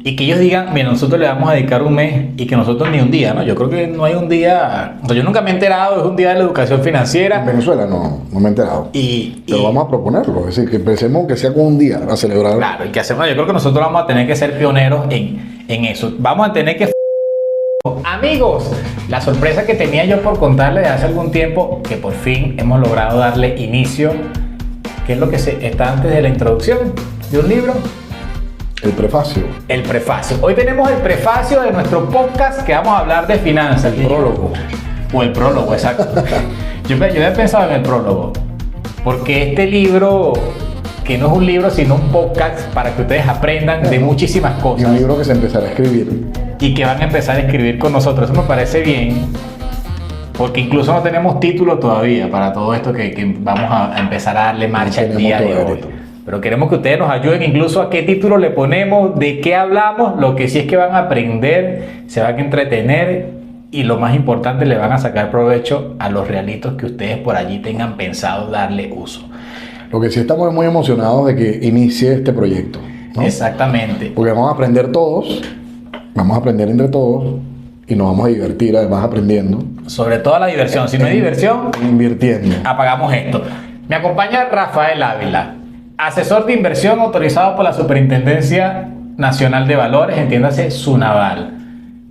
y que ellos digan, mira, nosotros le vamos a dedicar un mes y que nosotros ni un día, ¿no? Yo creo que no hay un día, o sea, yo nunca me he enterado, es un día de la educación En financiera. Venezuela no me he enterado. Pero Y vamos a proponerlo, es decir, que empecemos que sea con un día a celebrar. claro, ¿y qué hacemos? Yo creo que nosotros vamos a tener que ser pioneros en eso. Vamos a tener que... Amigos, la sorpresa que tenía yo por contarles de hace algún tiempo, que por fin hemos logrado darle inicio, que es lo que está antes de la introducción de un libro. El prefacio. El prefacio. Hoy tenemos el prefacio de nuestro podcast que vamos a hablar de finanzas. El prólogo. O el prólogo, exacto. Yo había pensado en el prólogo, porque este libro, que no es un libro sino un podcast para que ustedes aprendan de muchísimas Y cosas un libro que se empezará a escribir. y que van a empezar a escribir con nosotros. Eso me parece bien, porque incluso no tenemos título todavía para todo esto que vamos a empezar a darle marcha el día de hoy. Pero queremos que ustedes nos ayuden incluso a qué título le ponemos, de qué hablamos. Lo que sí es que van a aprender, se van a entretener y lo más importante, le van a sacar provecho a los realitos que ustedes por allí tengan pensado darle uso. Lo que sí estamos muy emocionados de que inicie este proyecto, ¿no? Exactamente. Porque vamos a aprender todos, vamos a aprender entre todos y nos vamos a divertir además aprendiendo. Sobre todo la diversión. Si no hay diversión, Invirtiendo. apagamos esto. Me acompaña Rafael Ávila, asesor de inversión autorizado por la Superintendencia Nacional de Valores, entiéndase SUNAVAL.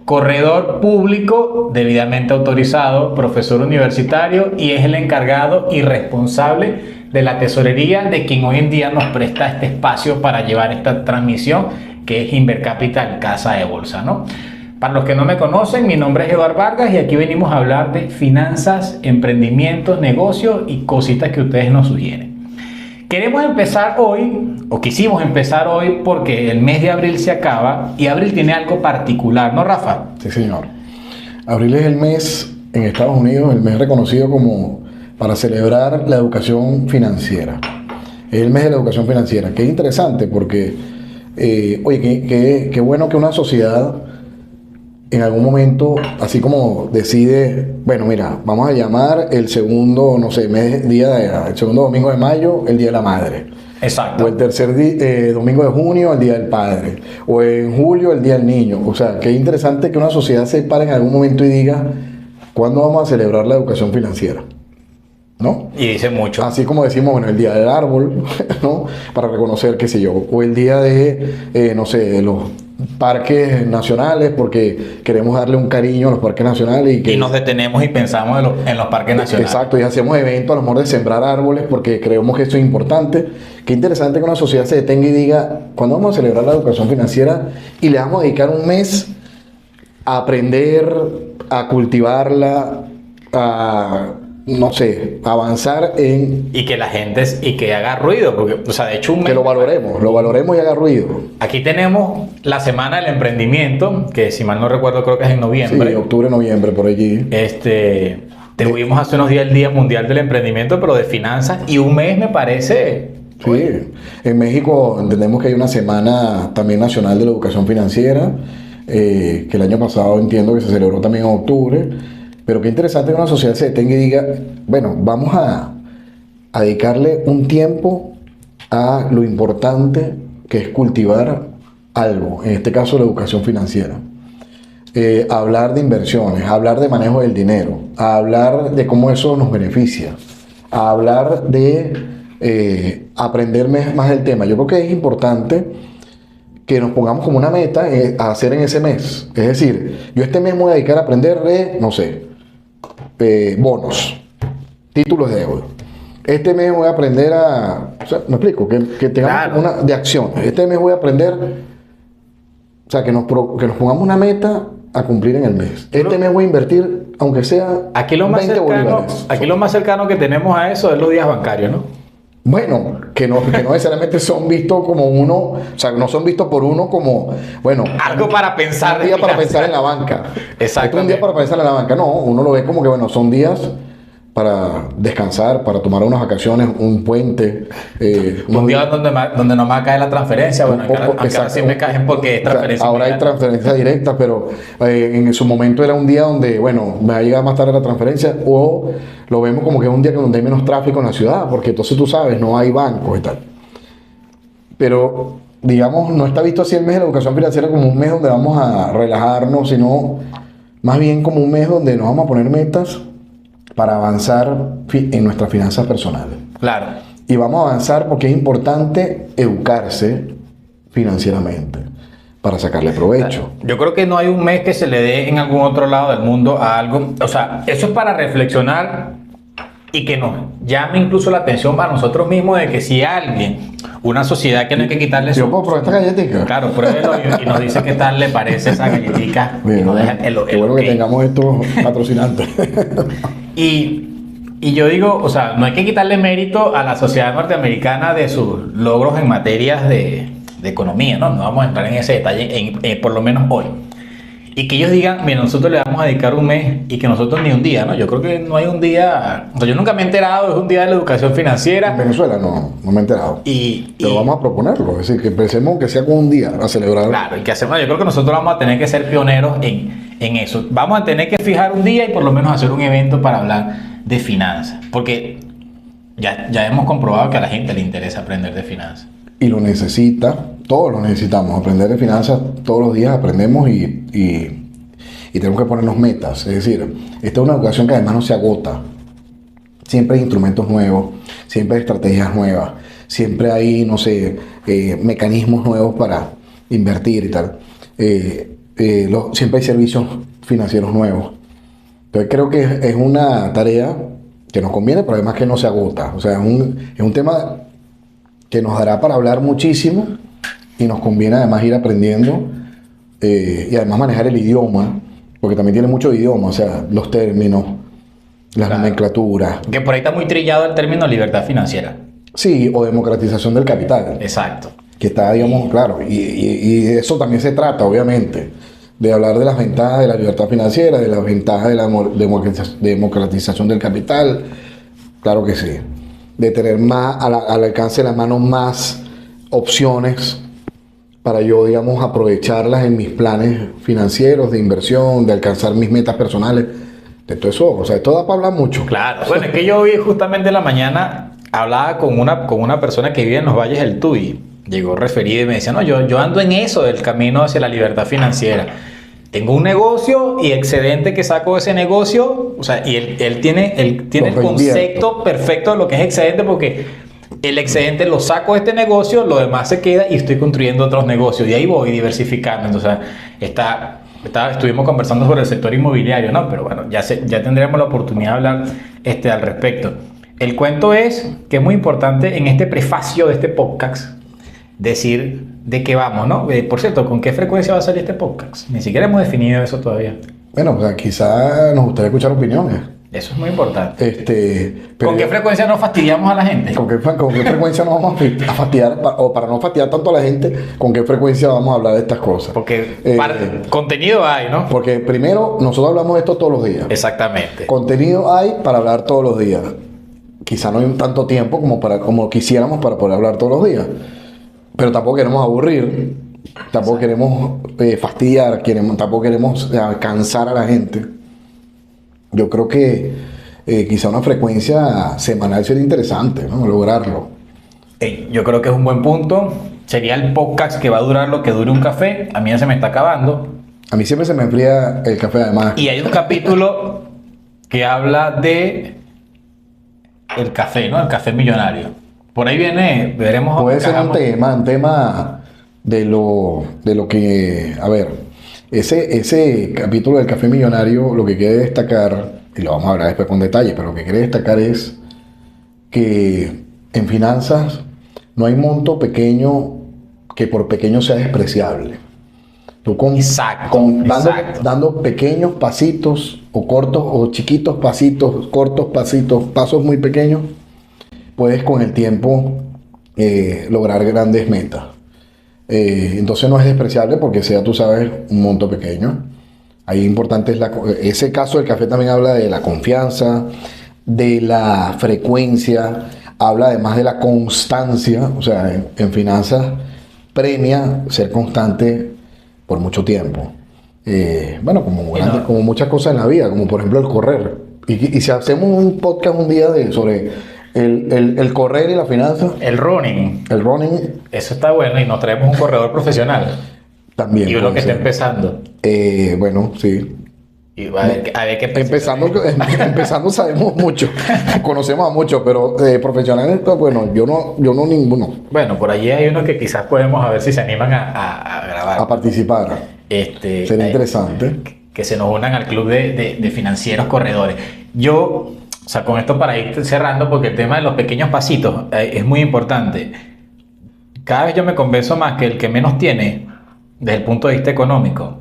Corredor público debidamente autorizado, profesor universitario y es el encargado y responsable de la tesorería de quien hoy en día nos presta este espacio para llevar esta transmisión, que es Invercapital, Casa de Bolsa, ¿no? Para los que no me conocen, mi nombre es Eduardo Vargas y aquí venimos a hablar de finanzas, emprendimientos, negocios y cositas que ustedes nos sugieren. Queremos empezar hoy, o quisimos empezar hoy, porque el mes de abril se acaba y abril tiene algo particular, ¿no, Rafa? Sí, señor. Abril es el mes en Estados Unidos, el mes reconocido como para celebrar la educación financiera. Es el mes de la educación financiera, que es interesante porque, oye, qué bueno que una sociedad en algún momento, así como decide, bueno, mira, vamos a llamar el segundo, no sé, el segundo domingo de mayo, el Día de la Madre. Exacto. O el tercer domingo de junio, el Día del Padre. O en julio, el Día del Niño. O sea, qué interesante que una sociedad se pare en algún momento y diga, ¿cuándo vamos a celebrar la educación financiera? ¿No? Y dice mucho. Así como decimos, bueno, el Día del Árbol, ¿no? Para reconocer, qué sé yo. O el día de, no sé, de los parques nacionales, porque queremos darle un cariño a los parques nacionales. Y nos detenemos y pensamos en los parques nacionales. Exacto, y hacemos eventos a lo mejor de sembrar árboles porque creemos que esto es importante. Qué interesante que una sociedad se detenga y diga, ¿cuándo vamos a celebrar la educación financiera? Y le vamos a dedicar un mes a aprender, a cultivarla, a, no sé, avanzar en... Y que la gente, y que haga ruido, porque, o sea, de hecho un mes... Que lo valoremos y haga ruido. Aquí tenemos la Semana del Emprendimiento, que si mal no recuerdo creo que es en noviembre. Sí, octubre, noviembre, por allí. Tuvimos hace unos días el Día Mundial del Emprendimiento, pero de finanzas, y un mes me parece... Sí, en México entendemos que hay una semana también nacional de la educación financiera, que el año pasado entiendo que se celebró también en octubre, pero qué interesante que una sociedad se detenga y diga, bueno, vamos a dedicarle un tiempo a lo importante que es cultivar algo, en este caso la educación financiera. Hablar de inversiones, hablar de manejo del dinero, hablar de cómo eso nos beneficia, hablar de aprender más del tema. Yo creo que es importante que nos pongamos como una meta a hacer en ese mes. Es decir, yo este mes me voy a dedicar a aprender de, no sé, bonos, títulos de deuda. Este mes voy a aprender o sea, me explico, que tengamos una de acción. Este mes voy a aprender, o sea, que nos pongamos una meta a cumplir en el mes. Este mes voy a invertir, aunque sea aquí lo más 20 bolívares. Aquí lo más cercano que tenemos a eso es los días bancarios, ¿no? Bueno, que no necesariamente son vistos como uno, o sea, no son vistos por uno como, bueno, algo para pensar. Un día para pensar en la banca. Exacto. Un día para pensar en la banca. No, uno lo ve como que, bueno, son días para descansar, para tomar unas vacaciones, un puente. Un día donde no me va a caer la transferencia. Bueno, acá sí me caen porque es transferencia. Ahora hay transferencia directa, pero en su momento era un día donde, bueno, me va a llegar más tarde la transferencia, o lo vemos como que es un día donde hay menos tráfico en la ciudad, porque entonces tú sabes, no hay bancos y tal. Pero digamos, no está visto así el mes de la educación financiera como un mes donde vamos a relajarnos, sino más bien como un mes donde nos vamos a poner metas para avanzar en nuestras finanzas personales. Claro. Y vamos a avanzar porque es importante educarse financieramente para sacarle provecho. Yo creo que no hay un mes que se le dé en algún otro lado del mundo a algo. O sea, eso es para reflexionar y que nos llame incluso la atención para nosotros mismos de que si alguien, una sociedad que no hay que quitarle ¿Yo puedo probar esta galletita? Claro, pruébelo y nos dice qué tal le parece esa galletita. Bien, y nos deja el qué bueno ok. que tengamos estos patrocinantes. Y yo digo, o sea, no hay que quitarle mérito a la sociedad norteamericana de sus logros en materias de economía, ¿no? No vamos a entrar en ese detalle, por lo menos hoy. Y que ellos digan, mira, nosotros le vamos a dedicar un mes y que nosotros ni un día, ¿no? Yo creo que no hay un día, o sea, yo nunca me he enterado de un día de la educación En financiera. Venezuela no me he enterado. Pero vamos a proponerlo, es decir, que pensemos que sea con un día a celebrar. Claro, y que hacemos, yo creo que nosotros vamos a tener que ser pioneros en eso. Vamos a tener que fijar un día y por lo menos hacer un evento para hablar de finanzas. Porque ya hemos comprobado que a la gente le interesa aprender de finanzas. Y lo necesita, todos lo necesitamos, aprender de finanzas, todos los días aprendemos y tenemos que ponernos metas. Es decir, esta es una educación que además no se agota. Siempre hay instrumentos nuevos, siempre hay estrategias nuevas, siempre hay, no sé, mecanismos nuevos para invertir y tal. Siempre hay servicios financieros nuevos. Entonces creo que es una tarea que nos conviene, pero además que no se agota. O sea, es un tema que nos dará para hablar muchísimo y nos conviene además ir aprendiendo y además manejar el idioma, porque también tiene mucho idioma, o sea, los términos, las nomenclaturas. Que por ahí está muy trillado el término libertad financiera. Sí, o democratización del capital. Exacto. Que está, digamos, claro, y de eso también se trata, obviamente, de hablar de las ventajas de la libertad financiera, de las ventajas de la democratización del capital, claro que sí. De tener más al alcance de las manos más opciones para yo, digamos, aprovecharlas en mis planes financieros, de inversión, de alcanzar mis metas personales, de todo eso. O sea, esto da para hablar mucho. Claro. Bueno, es que yo hoy justamente en la mañana hablaba con una persona que vive en los Valles del Tuy. Llegó referido y me decía, no, yo ando en eso del camino hacia la libertad financiera. Tengo un negocio y excedente que saco de ese negocio, o sea, y él tiene el concepto perfecto de lo que es excedente, porque el excedente lo saco de este negocio, lo demás se queda y estoy construyendo otros negocios. Y ahí voy diversificando. Entonces, estuvimos conversando sobre el sector inmobiliario, ¿no? Pero bueno, ya tendremos la oportunidad de hablar al respecto. El cuento es que es muy importante en este prefacio de este podcast decir de qué vamos, ¿no? Por cierto, ¿con qué frecuencia va a salir este podcast? Ni siquiera hemos definido eso todavía. Bueno, o sea, quizá nos gustaría escuchar opiniones. Eso es muy importante. Pero ¿Con qué frecuencia nos fastidiamos a la gente? ¿Con qué frecuencia nos vamos a fastidiar? O para no fastidiar tanto a la gente, ¿con qué frecuencia vamos a hablar de estas cosas? Porque contenido hay, ¿no? Porque primero, nosotros hablamos de esto todos los días. Exactamente. Contenido hay para hablar todos los días. Quizá no hay tanto tiempo como quisiéramos para poder hablar todos los días. Pero tampoco queremos aburrir, tampoco queremos fastidiar, tampoco queremos cansar a la gente. Yo creo que quizá una frecuencia semanal sería interesante, ¿no? Lograrlo. Yo creo que es un buen punto. Sería el podcast que va a durar lo que dure un café. A mí ya se me está acabando. A mí siempre se me enfría el café, además. Y hay un capítulo que habla de el café, ¿no? El café millonario. Por ahí viene, veremos. Puede ser un tema de lo que, a ver, ese capítulo del café millonario, lo que quiere destacar, y lo vamos a hablar después con detalle, pero lo que quiere destacar es que en finanzas no hay monto pequeño que por pequeño sea despreciable. Tú dando pequeños pasitos o cortos o chiquitos pasitos, cortos pasitos, pasos muy pequeños, puedes con el tiempo lograr grandes metas. Entonces no es despreciable porque sea, tú sabes, un monto pequeño. Ahí importante es ese caso del café también habla de la confianza, de la frecuencia, habla además de la constancia. O sea, en finanzas premia ser constante por mucho tiempo. Bueno, como muchas cosas en la vida, como por ejemplo el correr. Y si hacemos un podcast un día sobre El correr y la finanza, El running, el running eso está bueno y nos traemos un corredor profesional también. y uno puede que está ser. empezando. Bueno, sí. Y a ver qué Empezando sabemos mucho, conocemos a muchos, pero profesionales, pues, bueno, yo no ninguno Bueno, por allí hay uno que quizás podemos a ver si se animan a grabar. a participar. Sería interesante. Que se nos unan al club de financieros corredores. Yo, o sea, con esto para ir cerrando, porque el tema de los pequeños pasitos es muy importante. Cada vez yo me convenzo más que el que menos tiene, desde el punto de vista económico,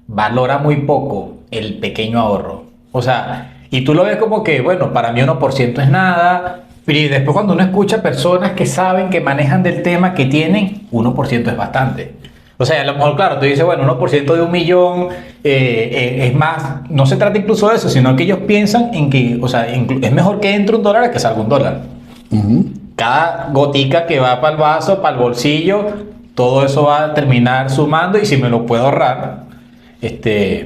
valora muy poco el pequeño ahorro. O sea, y tú lo ves como que, bueno, para mí 1% es nada, pero y después cuando uno escucha personas que saben, que manejan del tema, que tienen, 1% es bastante. O sea, a lo mejor, claro, tú dices, bueno, 1% de 1 millón es más. No se trata incluso de eso, sino que ellos piensan en que, o sea, es mejor que entre $1 a que salga $1. Ujú. Cada gotica que va para el vaso, para el bolsillo, todo eso va a terminar sumando y si me lo puedo ahorrar,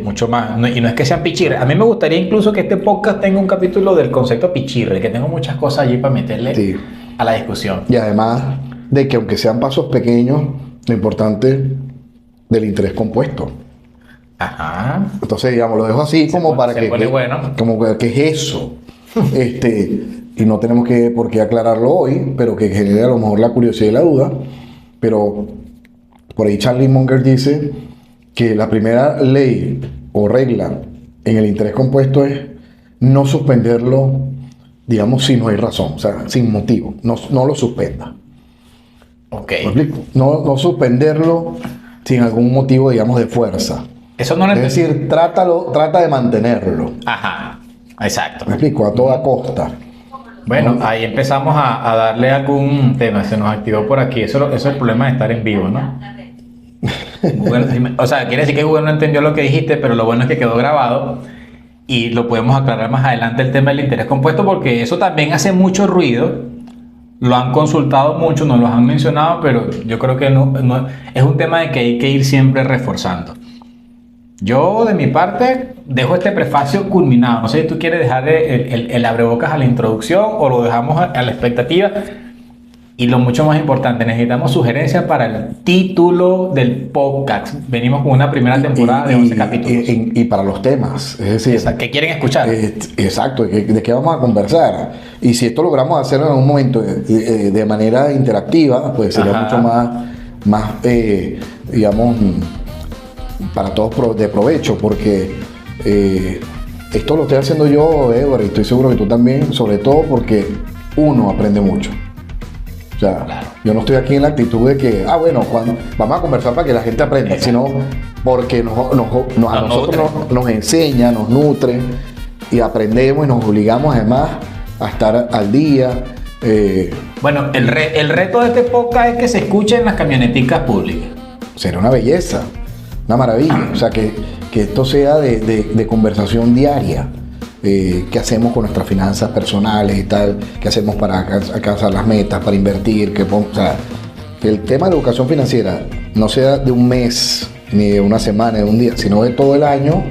mucho más. Y no es que sean pichirres. A mí me gustaría incluso que este podcast tenga un capítulo del concepto pichirre, que tengo muchas cosas allí para meterle Sí. a la discusión. Y además de que aunque sean pasos pequeños, lo importante del interés compuesto. Ajá. Entonces, digamos, lo dejo así como para se que, pone bueno. como que es eso. Y no tenemos por qué aclararlo hoy, pero que genere a lo mejor la curiosidad y la duda. Pero por ahí Charlie Munger dice que la primera ley o regla en el interés compuesto es no suspenderlo, digamos, si no hay razón, o sea, sin motivo. No lo suspenda. Ok. ¿Me explico? No suspenderlo sin algún motivo, digamos, de fuerza. Eso no lo Es entendí. decir, trata de mantenerlo. Ajá. Exacto. ¿Me explico? A toda costa. Bueno, ahí empezamos a darle algún tema. Se nos activó por aquí. Eso es el problema de estar en vivo, ¿no? Google, o sea, quiere decir que Google no entendió lo que dijiste, pero lo bueno es que quedó grabado y lo podemos aclarar más adelante el tema del interés compuesto porque eso también hace mucho ruido. Lo han consultado mucho, nos lo han mencionado, pero yo creo que no es un tema de que hay que ir siempre reforzando. Yo, de mi parte, dejo este prefacio culminado. No sé si tú quieres dejar el abrebocas a la introducción o lo dejamos a la expectativa. Y lo mucho más importante, necesitamos sugerencias para el título del podcast. Venimos con una primera temporada de 11 capítulos. Y para los temas, es decir, ¿Qué quieren escuchar? exacto, de qué vamos a conversar. Y si esto logramos hacerlo en algún momento de manera interactiva, pues sería Ajá. mucho más digamos, para todos de provecho, porque esto lo estoy haciendo yo, Edward, y estoy seguro que tú también, sobre todo porque uno aprende mucho. O sea, Claro. yo no estoy aquí en la actitud de que, bueno, vamos a conversar para que la gente aprenda, Exacto. sino porque a nosotros nos enseña, nos nutre y aprendemos y nos obligamos además a estar al día. Bueno, el reto de este podcast es que se escuche en las camioneticas públicas. Será una belleza, una maravilla. O sea, que esto sea de conversación diaria. Qué hacemos con nuestras finanzas personales y tal, qué hacemos para alcanzar las metas, para invertir, o sea, que el tema de la educación financiera no sea de un mes, ni de una semana, de un día, sino de todo el año,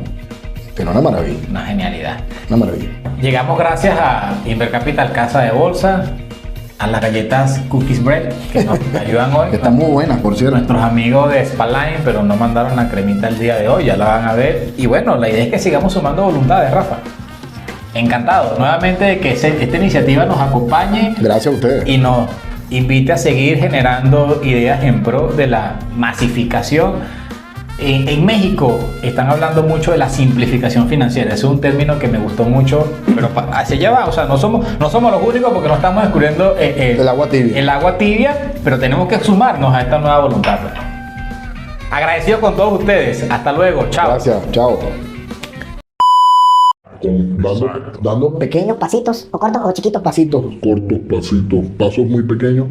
pero una maravilla, Una genialidad. una maravilla. Llegamos gracias a Invercapital Casa de Bolsa, a las galletas Cookies Bread que nos ayudan hoy. Están muy buenas, por cierto. Nuestros amigos de Spaline, pero no mandaron la cremita el día de hoy, ya la van a ver. Y bueno, la idea es que sigamos sumando voluntades, Rafa. Encantado nuevamente de que esta iniciativa nos acompañe Gracias a ustedes. y nos invite a seguir generando ideas en pro de la masificación. En México están hablando mucho de la simplificación financiera. Ese es un término que me gustó mucho, pero hacia allá va. O sea, no somos los únicos porque no estamos descubriendo El agua tibia. el agua tibia, pero tenemos que sumarnos a esta nueva voluntad. Agradecido con todos ustedes. Hasta luego. Chao. Gracias, chao. Dando Pequeños pasitos, o cortos o chiquitos. pasitos, cortos pasitos, pasos muy pequeños.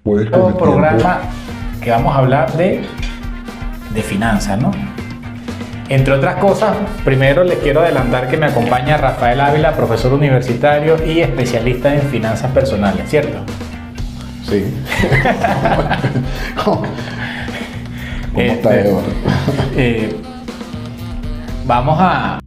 Puedes con Un el programa tiempo. que vamos a hablar de finanzas, ¿no? Entre otras cosas, primero les quiero adelantar que me acompaña Rafael Ávila, profesor universitario y especialista en finanzas personales, ¿cierto? Sí. ¿Cómo está, Eduardo? Vamos a